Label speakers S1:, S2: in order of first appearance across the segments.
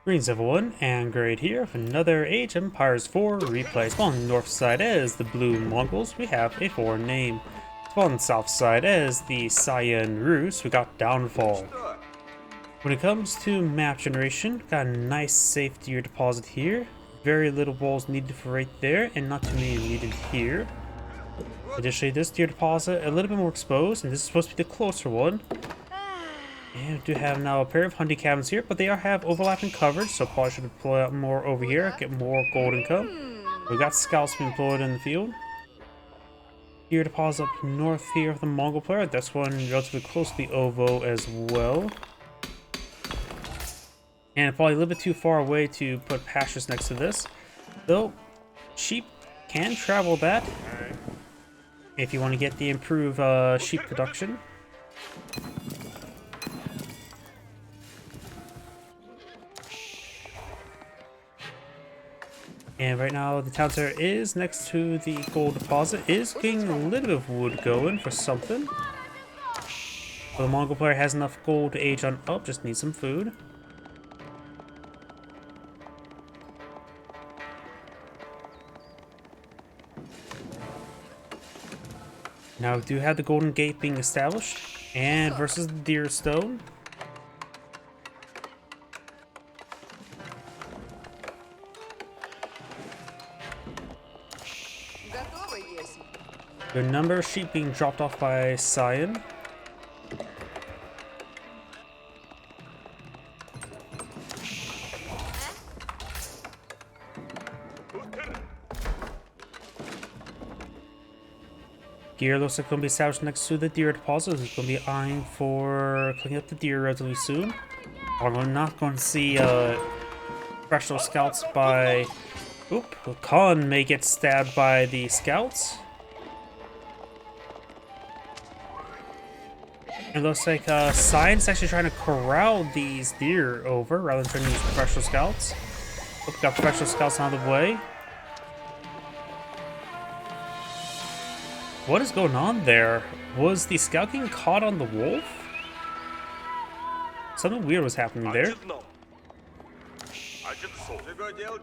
S1: Greetings everyone, and Great here with another Age of Empires 4 replay. Spawn on the north side as the Blue Mongols, we have a foreign name. Spawn on the south side as the Cyan Rus, we got Downfall. When it comes to map generation, got a nice safe deer deposit here. Very little walls needed for right there, and not too many needed here. Additionally, this deer deposit a little bit more exposed, and this is supposed to be the closer one. And we do have now a pair of hunting cabins here, but they are have overlapping coverage, so probably should deploy out more over here, get more gold income. We got scouts being deployed in the field. Here deposit up north here of the Mongol player. That's one relatively close to the Ovo as well. And probably a little bit too far away to put pastures next to this. Though, sheep can travel that if you want to get the improved sheep production. And right now the town center is next to the gold deposit, is getting a little bit of wood going for something. But the Mongol player has enough gold to age on up, just needs some food. Now we do have the golden gate being established, and versus the deer stone. The number of sheep being dropped off by Cyan. Gear looks like it's going to be established next to the deer deposit. It's going to be eyeing for cleaning up the deer relatively soon. We're not going to see professional scouts by... Oop, Khan may get stabbed by the scouts. It looks like Cyan's actually trying to corral these deer over rather than trying to use professional scouts. Oop, got professional scouts out of the way. What is going on there? Was the scout getting caught on the wolf? Something weird was happening there.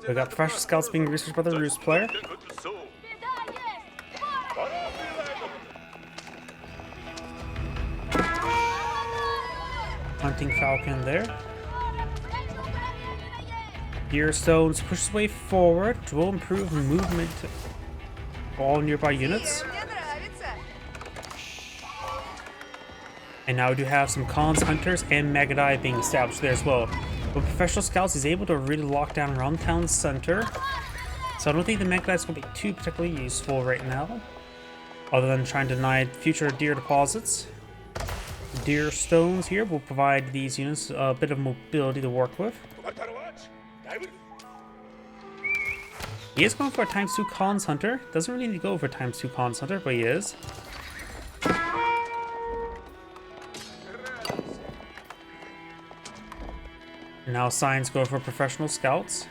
S1: We got professional scouts being researched by the Rus player. Hunting falcon there. Deer stones push his way forward, which will improve movement for all nearby units. And now we do have some Khans, hunters, and Magadai being established there as well. With professional scouts, he's able to really lock down around the town center. So I don't think the Magadai is going to be too particularly useful right now, other than trying to deny future deer deposits. Deer stones here will provide these units a bit of mobility to work with. He is going for a ×2 Khans hunter. Doesn't really need to go for a ×2 Khans hunter, but he is. Now Cyan's going for professional scouts.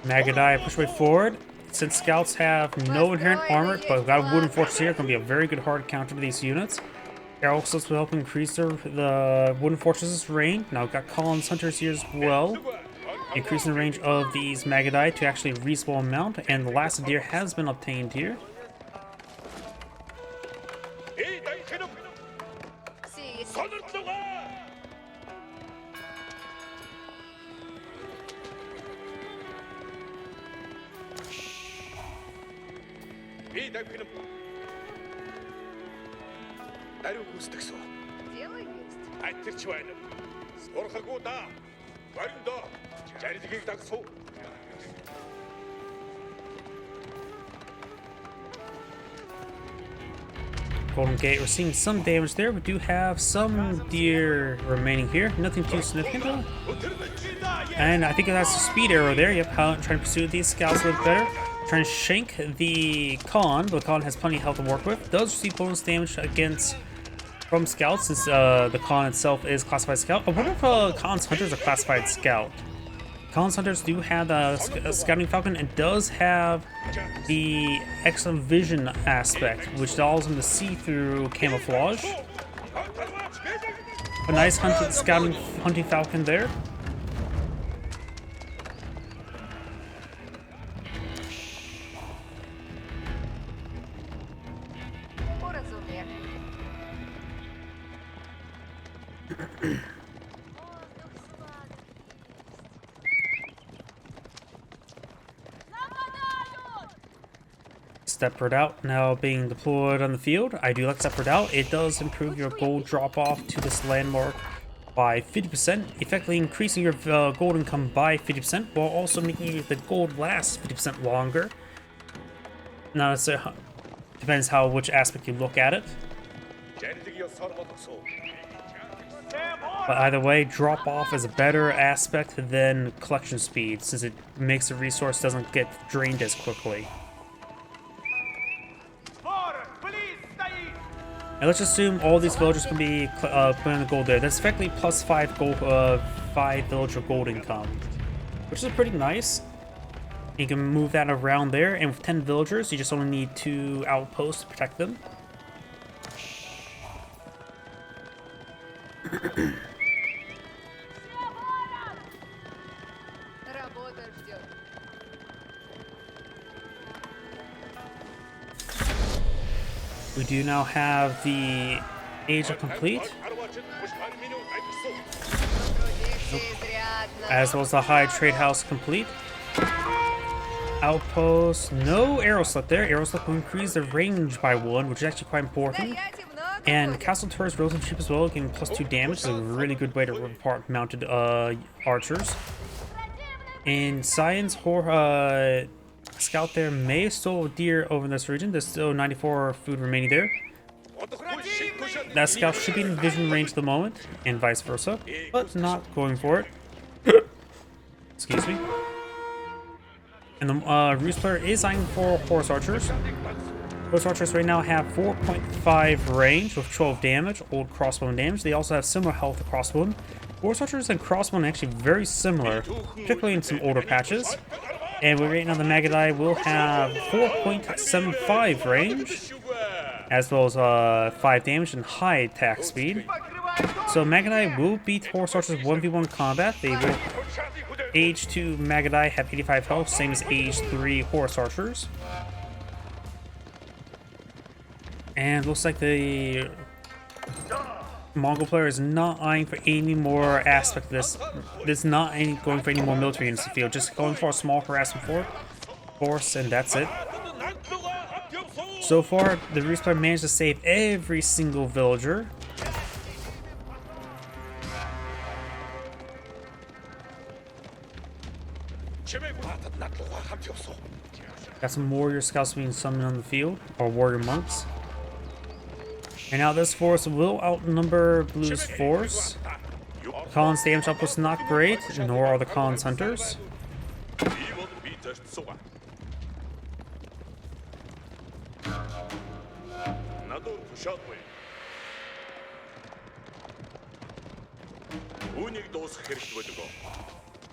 S1: Magadai push way forward. Since scouts have no inherent armor, but got a wooden fortress here, it's going to be a very good hard counter to these units. Arrow slugs will help increase the wooden fortress's range. Now we've got Collins hunters here as well, increasing the range of these Magadai to actually a reasonable amount, and the last deer has been obtained here. Golden Gate, we're seeing some damage there. We do have some deer remaining here. Nothing too significant though. And I think that's a speed arrow there. Yep, trying to pursue these scouts a little better. Trying to shank the Khan, but the Khan has plenty of health to work with. Does receive bonus damage against from scouts, since the Khan itself is classified scout. I wonder if Khan's hunters are classified scout. Khan's hunters do have a scouting falcon and does have the excellent vision aspect, which allows them to see through camouflage. A nice hunting falcon there. Stepward out now being deployed on the field. I do like Stepward out. It does improve your gold drop off to this landmark by 50%, effectively increasing your gold income by 50%, while also making the gold last 50% longer. Now it depends which aspect you look at it. But either way, drop off is a better aspect than collection speed, since it makes the resource doesn't get drained as quickly. And let's assume all these villagers can be putting the gold there. That's effectively plus 5 gold, 5 villager gold income, which is pretty nice. You can move that around there, and with 10 villagers, you just only need 2 outposts to protect them. We do now have the age of complete, as well as the high trade house complete. Outpost, no arrow slip there. Arrow slip will increase the range by 1, which is actually quite important. And castle turrets relative cheap as well, getting plus 2 damage is a really good way to rip apart mounted archers. And Science Scout there may have stole a deer over in this region. There's still 94 food remaining there. That scout should be in vision range at the moment, and vice versa, but not going for it. Excuse me. And the Roost player is eyeing for horse archers. Horse archers right now have 4.5 range with 12 damage, old crossbow damage. They also have similar health to crossbow. Horse archers and crossbow are actually very similar, particularly in some older patches. And right now the Magadai will have 4.75 range, as well as 5 damage and high attack speed. So Magadai will beat horse archers 1v1 combat. They will age 2 Magadai have 85 health, same as age 3 horse archers. And looks like the Mongol player is not eyeing for any more aspect of this. It's not going for any more military units in the field, just going for a small harassment force, and that's it. So far, the Roost player managed to save every single villager. Got some warrior scouts being summoned on the field, or warrior monks. And now this force will outnumber Blue's force. Khan's damage output is not great, nor are the Khan's hunters.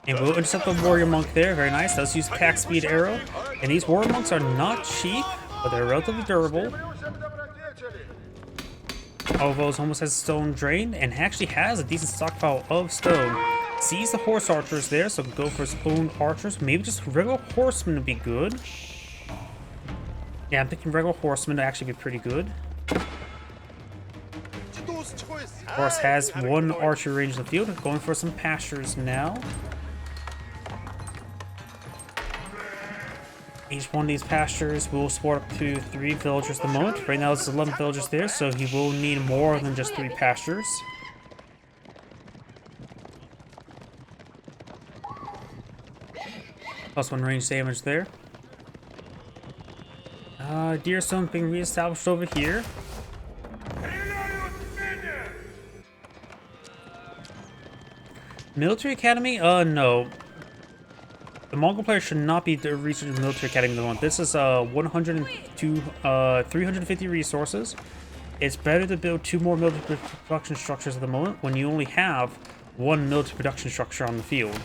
S1: And we'll intercept the warrior monk there, very nice. Let's use attack speed arrow. And these warrior monks are not cheap, but they're relatively durable. Ovos almost has stone drained and actually has a decent stockpile of stone. Sees the horse archers there, so go for his own archers. Maybe just regular horsemen would be good. Yeah, I'm thinking regular horsemen would actually be pretty good. Horse has 1 archer range in the field. Going for some pastures now. Each one of these pastures will support up to 3 villagers at the moment. Right now there's 11 villagers there, so he will need more than just 3 pastures. Plus 1 range damage there. Deer stone being reestablished over here. Military Academy? No. The Mongol player should not be researching the Military Academy at the moment. This is 350 resources. It's better to build 2 more military production structures at the moment when you only have 1 military production structure on the field.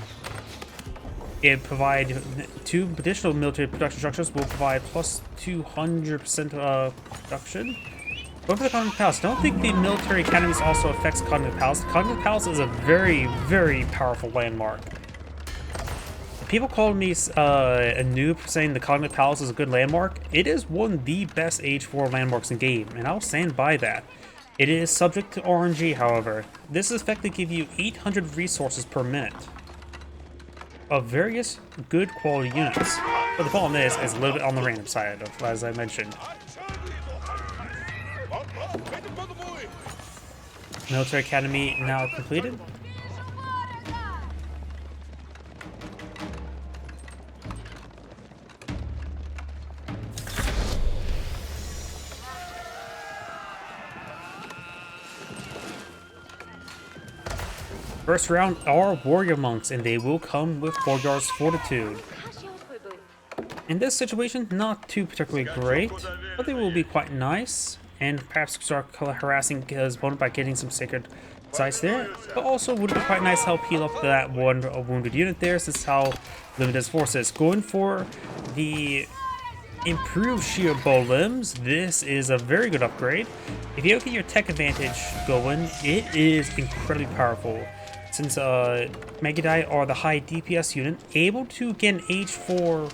S1: It provide 2 additional military production structures will provide plus 200% production. Going for the Cognitive Palace. I don't think the military academies also affects Cognitive Palace. Cognitive Palace is a very, very powerful landmark. People call me a noob for saying the Cognitive Palace is a good landmark. It is one of the best Age 4 landmarks in the game, and I'll stand by that. It is subject to RNG, however. This is effectively give you 800 resources per minute of various good quality units. But the problem is it's a little bit on the random side, of, as I mentioned. Military Academy now completed. First round are warrior monks, and they will come with Boyar's Fortitude. In this situation, not too particularly great, but they will be quite nice, and perhaps start harassing his opponent by getting some sacred sites there. But also would be quite nice to help heal up that one wounded unit there, since how limited his force is. Going for the improved shield bow limbs, this is a very good upgrade. If you get your tech advantage going, it is incredibly powerful. Since Magidae are the high DPS unit, able to get an Age 4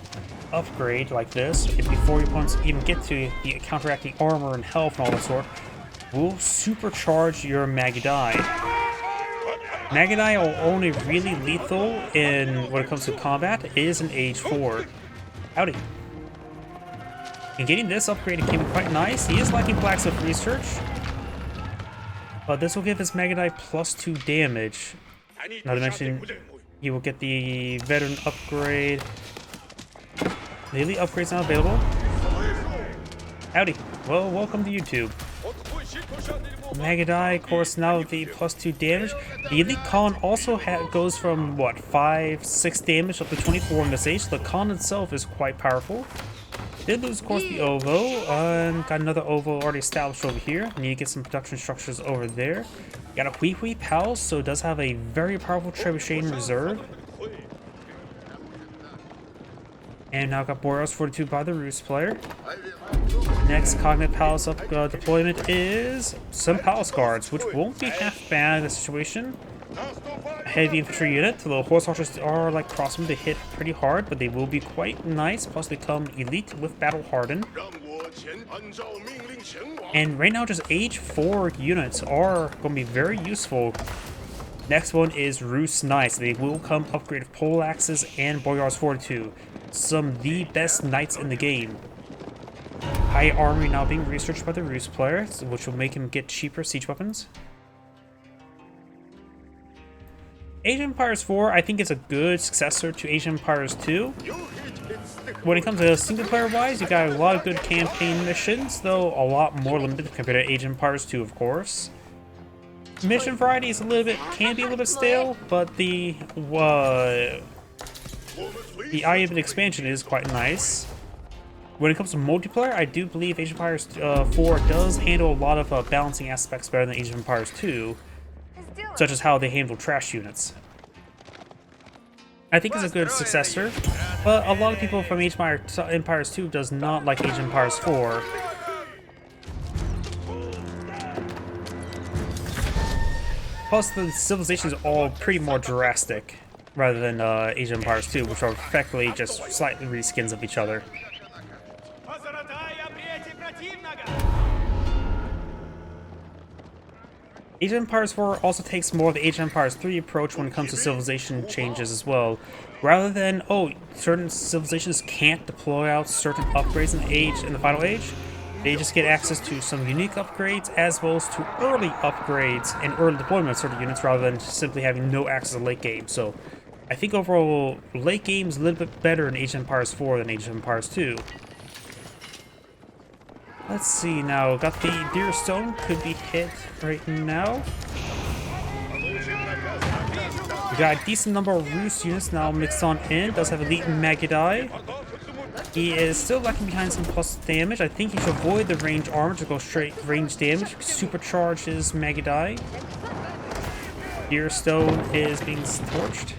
S1: upgrade like this, before your opponents even get to the counteracting armor and health and all that sort, will supercharge your Magidae. Magidae are only really lethal in when it comes to combat is an Age 4. Howdy. And getting this upgrade came in quite nice. He is lacking Blacksmith Research, but this will give his Magidae plus 2 damage. Not to mention, you will get the veteran upgrade. The elite upgrade's not available. Howdy. Well, welcome to YouTube. Magidae, of course, now the plus 2 damage. The elite con also goes from, what, 5, 6 damage up to 24 in this age. The con itself is quite powerful. Did lose, of course, the Ovo. Got another Ovo already established over here. Need to get some production structures over there. Got a Hui Pals, so it does have a very powerful trebuchet in reserve. And now got Boros Fortitude by the Roost player. Next Cognitive Palace deployment is some Palace Guards, which won't be half bad in this situation. A heavy infantry unit, the horse archers are like crossing to hit pretty hard, but they will be quite nice. Plus they come elite with battle hardened. And right now just Age 4 units are going to be very useful. Next one is Roost Knights. They will come upgraded with pole axes and Boyar's Fortitude. Some of the best knights in the game. High armory now being researched by the Roost player, which will make him get cheaper siege weapons. Age of Empires 4, I think, is a good successor to Age of Empires 2. When it comes to single player wise, you got a lot of good campaign missions, though a lot more limited compared to Age of Empires 2, of course. Mission variety is can be a little bit stale, but the Eye of an expansion is quite nice. When it comes to multiplayer, I do believe Age of Empires 4 does handle a lot of balancing aspects better than Age of Empires 2. Such as how they handle trash units. I think it's a good successor, but a lot of people from Age of Empires 2 does not like Age of Empires 4. Plus, the civilizations are all pretty more drastic, rather than Age of Empires 2, which are effectively just slightly reskins of each other. Age of Empires 4 also takes more of the Age of Empires 3 approach when it comes to civilization changes as well. Rather than, oh, certain civilizations can't deploy out certain upgrades in the final age, they just get access to some unique upgrades as well as to early upgrades and early deployment of certain units rather than simply having no access to late game. So I think overall, late game is a little bit better in Age of Empires 4 than Age of Empires 2. Let's see now, got the Deer Stone, could be hit right now. We got a decent number of Roost units now mixed on in, does have Elite Magidae. He is still lacking behind some plus damage. I think he should avoid the range armor to go straight range damage. Supercharge his Magadai. Deerstone is being torched.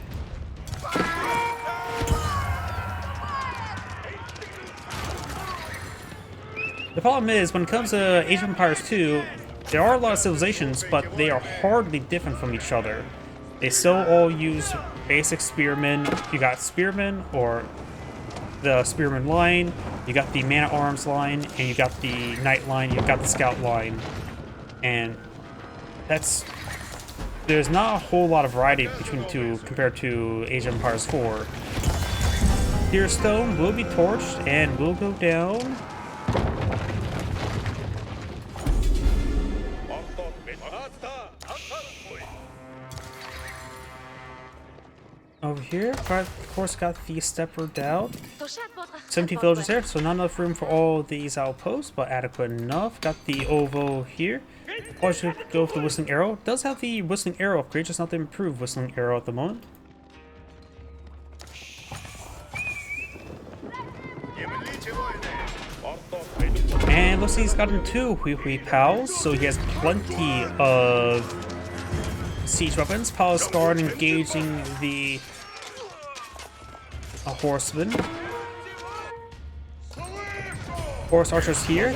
S1: The problem is, when it comes to Age of Empires 2, there are a lot of civilizations, but they are hardly different from each other. They still all use basic spearmen. You got spearmen, or the spearman line, you got the man-at-arms line, and you got the knight line, you got the scout line. And there's not a whole lot of variety between the two compared to Age of Empires 4. Deerstone will be torched and will go down. Over here, of course, got the stepper down. 17 villagers there, so not enough room for all these outposts, but adequate enough. Got the Ovo here. Or should go with the Whistling Arrow. Does have the Whistling Arrow upgrade, just not the improved Whistling Arrow at the moment. And looks like he's gotten 2 Hui Pals, so he has plenty of siege weapons. Pal start engaging the horseman. Horse archers here.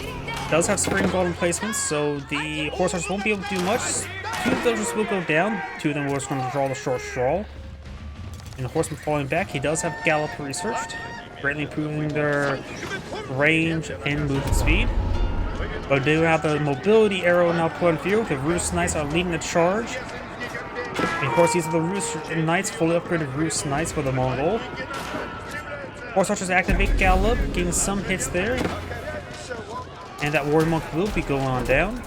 S1: Does have spring golden placements, so the horse archers won't be able to do much. 2 of those will go down. 2 of them were just going to draw the short straw. And the horseman falling back. He does have gallop researched, greatly improving their range and movement speed. But they do have the mobility arrow now put on view. The Roost Knights are leading the charge. And of course, these are the Roost Knights, fully upgraded Roost Knights for the Mongol. Horse archers activate gallop, getting some hits there. And that warrior monk will be going on down.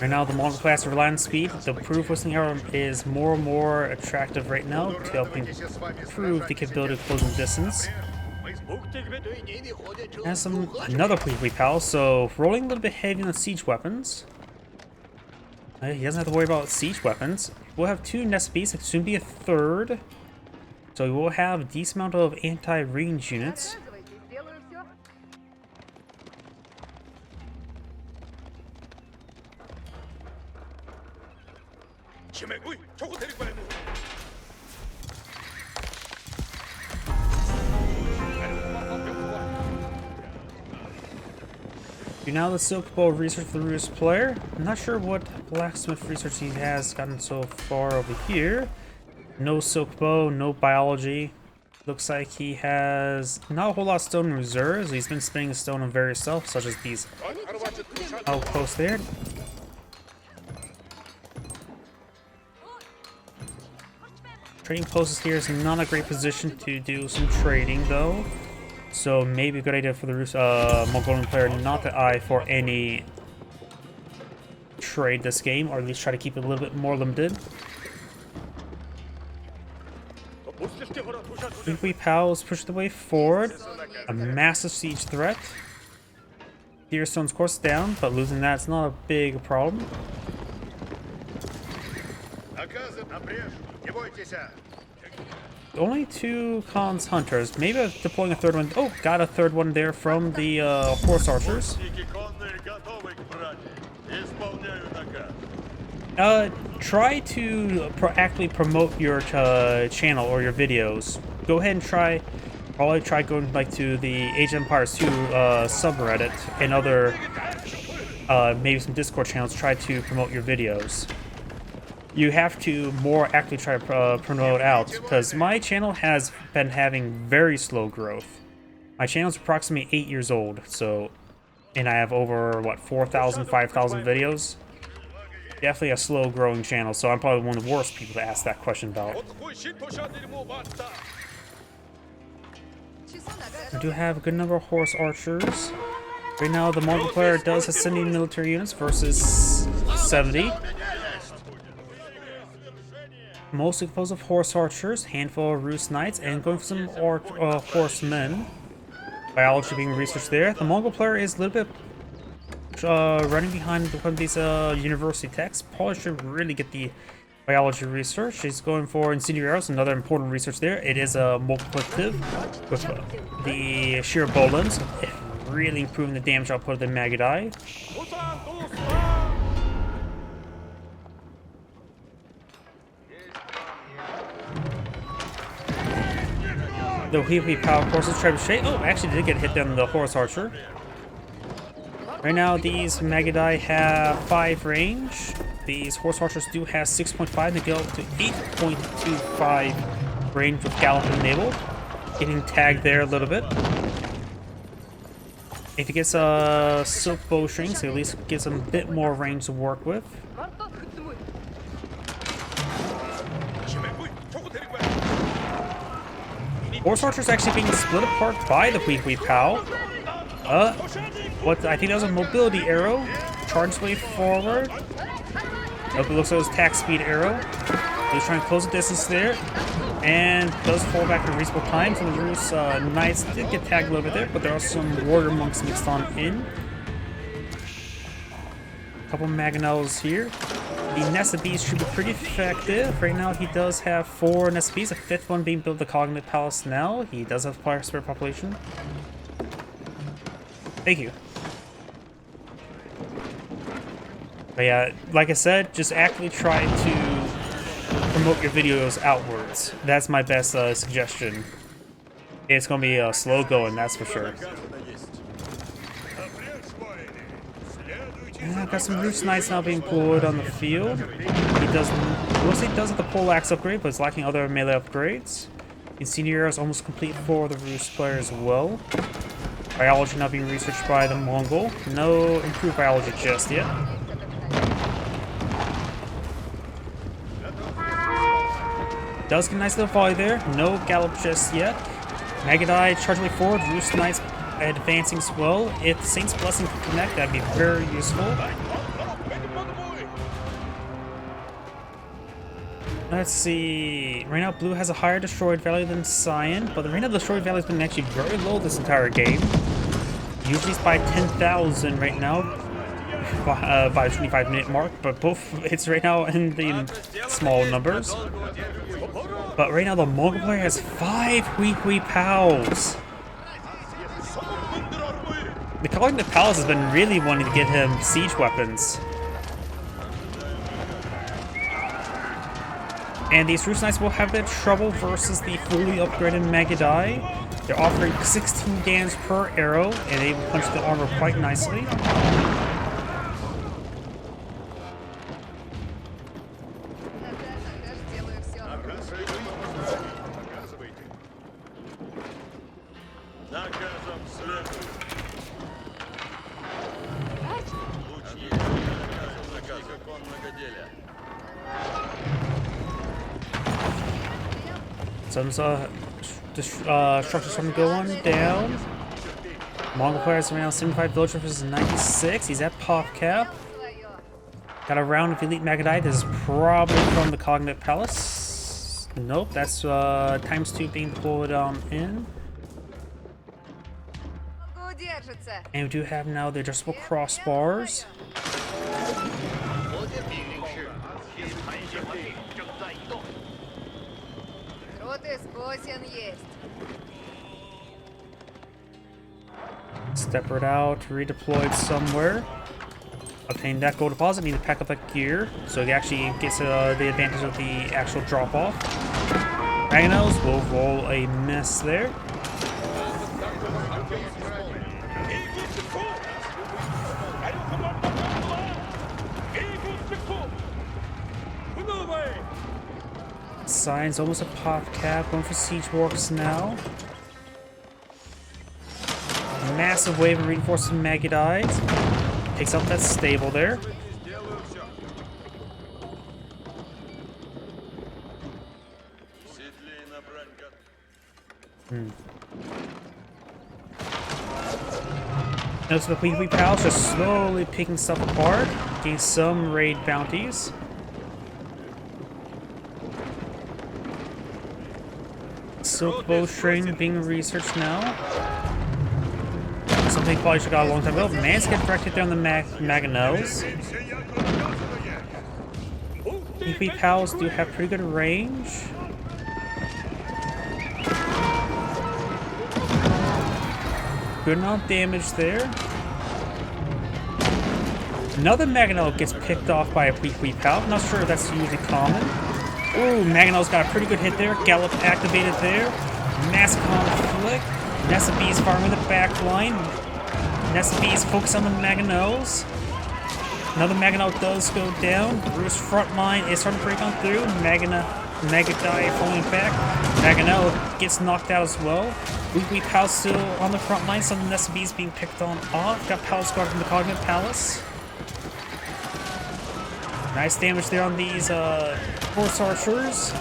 S1: Right now, the Mongol class are relying on speed. The improved Whistling Arrow is more and more attractive right now to help improve the capability of closing distance. Has another Hui Pal, so rolling a little bit heavy on siege weapons. He doesn't have to worry about siege weapons. We'll have 2 nest beasts, it soon be a 3rd. So we will have a decent amount of anti-range units. Do now the Silk Bow research for the Roost player. I'm not sure what blacksmith research he has gotten so far over here. No Silk Bow, no biology. Looks like he has not a whole lot of stone in reserves. He's been spending stone on various stuff, such as these outposts there. Trading posts here is not a great position to do some trading, though. So maybe a good idea for the Mongolian player not to eye for any trade this game, or at least try to keep it a little bit more limited. Hui Pals push the way forward. A massive siege threat. Deerstone's course down, but losing that's not a big problem. Only 2 Khan's hunters. Maybe deploying a 3rd one. Oh, got a 3rd one there from the horse archers. Try to actively promote your channel or your videos. Go ahead and probably try going like to the Age of Empires 2 subreddit and other maybe some Discord channels. Try to promote your videos. You have to more actively try to promote out, because my channel has been having very slow growth. My channel is approximately 8 years old, so, and I have over, what, 4,000, 5,000 videos? Definitely a slow growing channel, so I'm probably one of the worst people to ask that question about. I do have a good number of horse archers. Right now, the Mongol player does have 70 military units versus 70. Mostly composed of horse archers, handful of Roost Knights, and going for some horsemen. Biology being researched there. The Mongol player is a little bit running behind one of these university texts. Probably should really get the Biology research. He's going for incendiary arrows, another important research there. It is a multiplicative with the sheer bolins, really improving the damage output of the Magidai. The Hui Power Courses Trebuchet. Oh, actually did get hit down the Horse Archer. Right now, these Magidai have 5 range. These Horse Archers do have 6.5. They go up to 8.25 range with Gallop enabled. Getting tagged there a little bit. If he gets a Silk Bowstring, so at least gives him a bit more range to work with. Horse Archer's actually being split apart by the Hui Pow. What I think that was a mobility arrow. Charges way forward. It looks like it was attack speed arrow. He's trying to close the distance there. And does fall back in reasonable time. Some of the Rus Knights did get tagged a little bit there, but there are some Warrior Monks mixed on in. A couple Mangonels here. The Nest of Bees should be pretty effective. Right now he does have 4 Nest of Bees, a 5th one being built at the Cognitive Palace now. He does have a spare population. Thank you. But yeah, like I said, just actively try to promote your videos outwards. That's my best suggestion. It's going to be slow going, that's for sure. I've got some Roost Knights now being deployed on the field. He does have the poleaxe upgrade, but it's lacking other melee upgrades. Incendiary is almost complete for the Roost player as well. Biology now being researched by the Mongol. No improved biology just yet. Does get a nice little volley there. No gallop just yet. Magidai charging way forward. Roost Knights advancing as well. If Saint's Blessing can connect, that'd be very useful. Let's see. Right now, Blue has a higher destroyed value than Cyan, but right now the destroyed value has been actually very low this entire game. Usually it's by 10,000 right now, by the 25-minute mark, but both it's right now in the small numbers. But right now the Mongol player has 5 Hui Pows. The Cognitive Palace has been really wanting to get him siege weapons. And these Roost Knights will have their trouble versus the fully upgraded Magidai. They're offering 16 damage per arrow, and they will punch the armor quite nicely. Some structures from going down. Mongol player is around 75 village versus 96. He's at pop cap. Got a round of elite Magidai. This is probably from the Cognitive Palace. Nope, that's ×2 being pulled in. And we do have now the adjustable crossbars. Step it out, redeployed somewhere. Obtain that gold deposit, need to pack up that gear, so he actually gets the advantage of the actual drop-off. Mangonels will roll a miss there. Cyan's almost a pop cap, going for siege works now. Massive wave of reinforced Magidai. Takes out that stable there. Notice the Hui Pals just slowly picking stuff apart, getting some raid bounties. Silk Bowstring being researched now. Something probably should have got a long time ago. Man's get directed down the Mangonels. PP pals do have pretty good range. Good amount of damage there. Another Mangonel gets picked off by a PP pal. Not sure if that's usually common. Ooh, Mangonel's got a pretty good hit there. Gallop activated there. Massive conflict. Nessa B's firing in the back line. Nessa B's focus on the Mangonels. Another Mangonel does go down. Bruce front line is starting to break on through. Magadai falling back. Mangonel gets knocked out as well. Weekly Pal still on the front line. Some of the Nessa B's being picked on off. Got Palace Guard from the Cognitive Palace. Nice damage there on these Horse Archers.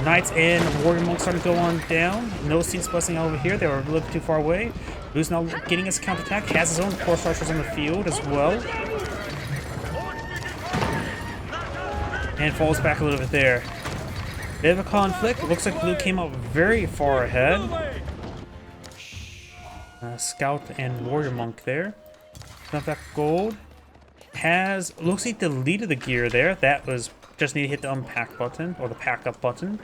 S1: Knights and Warrior Monks starting to go on down. No Seeds busting over here. They were a little bit too far away. Who's now getting his counterattack. Has his own Horse Archers on the field as well. And falls back a little bit there. Bit of a conflict. Looks like Blue came out very far ahead. Scout and Warrior Monk there. Got that gold. Looks like deleted the gear there. That was just need to hit the unpack button or the pack up button.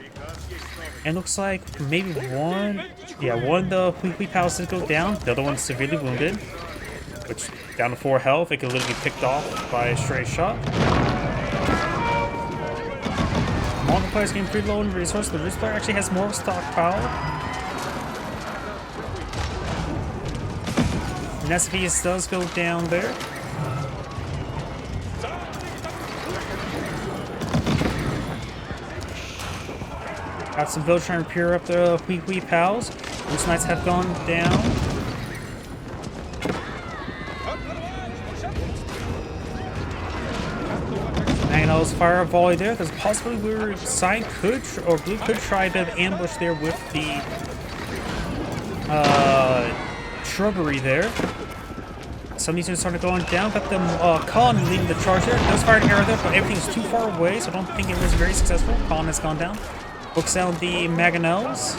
S1: And looks like maybe one of the Weekly Pals did go down. The other one's severely wounded, which down to 4 health. It could literally be picked off by a stray shot. Mongol player's getting pretty low in resource. The Roost player actually has more of a stockpile. Nesvius does go down there. Got some village trying to repair up the Weekly Pals. Loose Knights have gone down. Mangonel's fire a volley there. There's a possibility where Side could, or Blue could try a bit of ambush there with the shrubbery there. Some of these are starting to go down. Got them Khan leading the charge there. Does fire an arrow there, but everything's too far away, so I don't think it was very successful. Khan has gone down. Hooks down the Mangonels.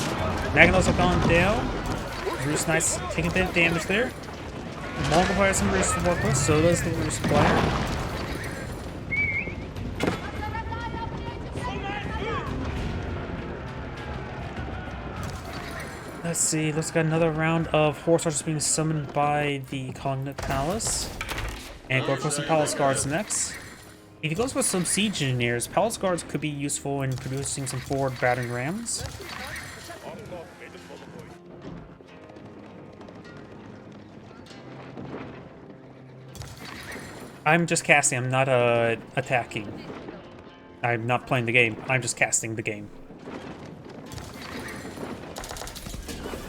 S1: Mangonels have gone down. Roost Knights taking a bit of damage there. Mongol player has some Roost to work with, so does the Roost player. Let's see, let's get another round of Horse Archers being summoned by the Cognitive Palace. And go for some Palace Guards next. If he goes with some Siege Engineers, Palace Guards could be useful in producing some forward battering rams. I'm just casting, I'm not attacking. I'm not playing the game, I'm just casting the game.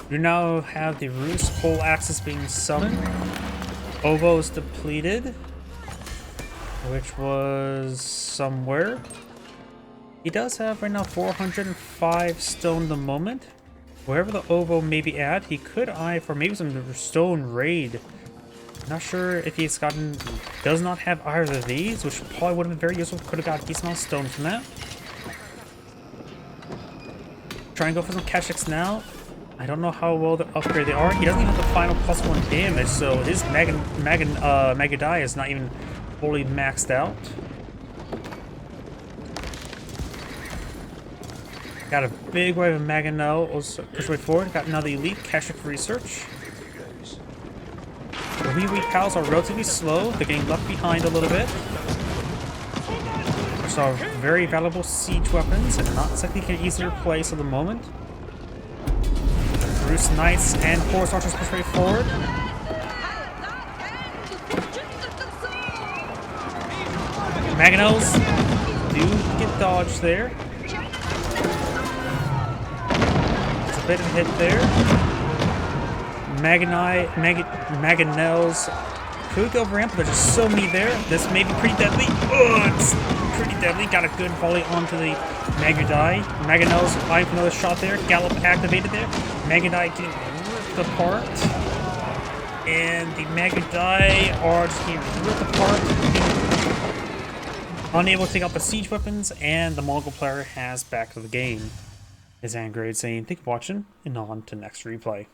S1: You now have the Roost Pole Axis being summoned. Ovo's depleted, which was somewhere. He does have right now 405 stone at the moment. Wherever the Ovo may be at, he could eye for maybe some stone raid. Not sure if he's gotten, does not have either of these, which probably would have been very useful. Could have got a decent amount of stone from that. Try and go for some Keshaks now. I don't know how well the upgrade they are. He doesn't even have the final +1 damage, so his Magadai is not even fully maxed out. Got a big wave of Mangonel, also push way forward. Got another elite Keshak research. The wee pals are relatively slow. They're getting left behind a little bit. So very valuable siege weapons and not something you can easily replace at the moment. Roost Knights and Horse Archers push way forward. Mangonels do get dodged there. It's a bit of a hit there. Mangonels could go ramp, but there's just so many there. This may be pretty deadly. Oh, it's pretty deadly. Got a good volley onto the Magadai. Mangonels eyeing for another shot there. Gallop activated there. Magadai getting ripped apart. And the Magadai are just getting ripped apart. Unable to take out the siege weapons, and the Mongol player has back to the game. Is Angrade saying, thank you for watching, and on to next replay.